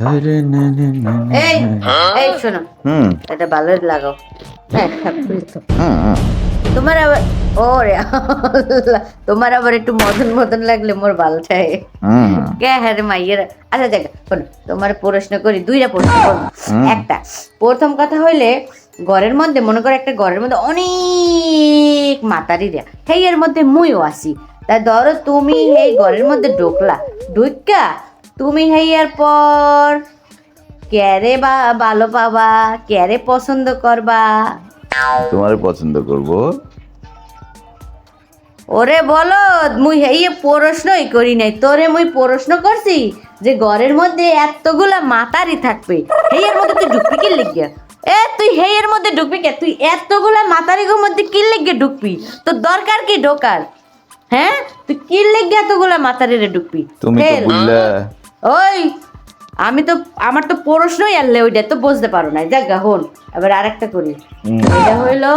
এই এই শোনো, এটা ভালো লাগাও। তোমার আবার ওরে আল্লাহ, তোমার আবার একটু মদন মদন লাগলে মোর ভালো চাই। কে হ্যাঁ রে মাইয়ের। আচ্ছা দেখ শোনো, তোমার প্রশ্ন করি, দুইটা প্রশ্ন করবো। একটা প্রথম কথা হইলে, ঘরের মধ্যে মনে করো একটা ঘরের মধ্যে অনেক মাতারি রে, সেই এর মধ্যে মুইও আসি। তা ধরো তুমি এই ঘরের মধ্যে ঢুকলা, ঢুকা তুমি হেয়ার পর ক্যারে বা ভালো পাবা, ক্যারে পছন্দ করবা? তোমার পছন্দ করব। ওরে বলো, মুই এই প্রশ্নই করি নাই, তোরে মুই প্রশ্ন করছি যে ঘরের মধ্যে এতগুলা মাতারি থাকবে, হেয়ের মধ্যে তুই ঢুকবি কি লিখিয়া? তুই হেয়ের মধ্যে ঢুকবি কে? তুই এতগুলা মাতারিগুলোর মধ্যে কি লিখে ঢুকবি? তোর দরকার কি ঢোকার? হ্যাঁ, তুই কি লিখে এতগুলা মাতারিরে ঢুকবি? তুমি তো বললা। ওই আমি তো, আমার তো প্রশ্নই আনলে ওইটা তো বুঝতে পারো না। জাগা হন, এবার আরেকটা করি। এটা হইলো,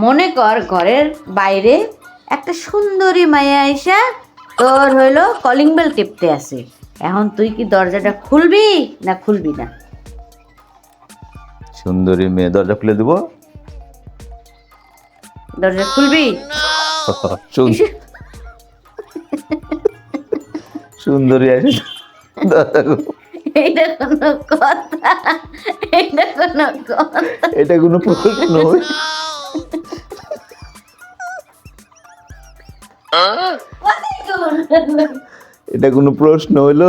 মনে কর ঘরের বাইরে একটা সুন্দরী মায়া আইসা তোর হইলো কলিং বেল টিপতে আছে। এখন তুই কি দরজাটা খুলবি না খুলবি না? সুন্দরী মেয়ে, দরজা খুলে দেবো। দরজা খুলবি? সুন্দরী আছে, এটা কোনো কথা? এটা কোনো কথা? এটা কোনো প্রশ্ন? এটা কোনো প্রশ্ন হইলো?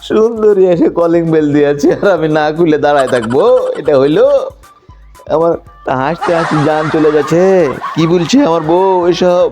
সুন্দরী এসে কলিং বেল দিয়েছে আর আমি না খুলে দাঁড়ায় থাকবো? এটা হইলো? আমার হাসতে হাসতে জান চলে যাচ্ছে। কি বলছে আমার বউ এসব?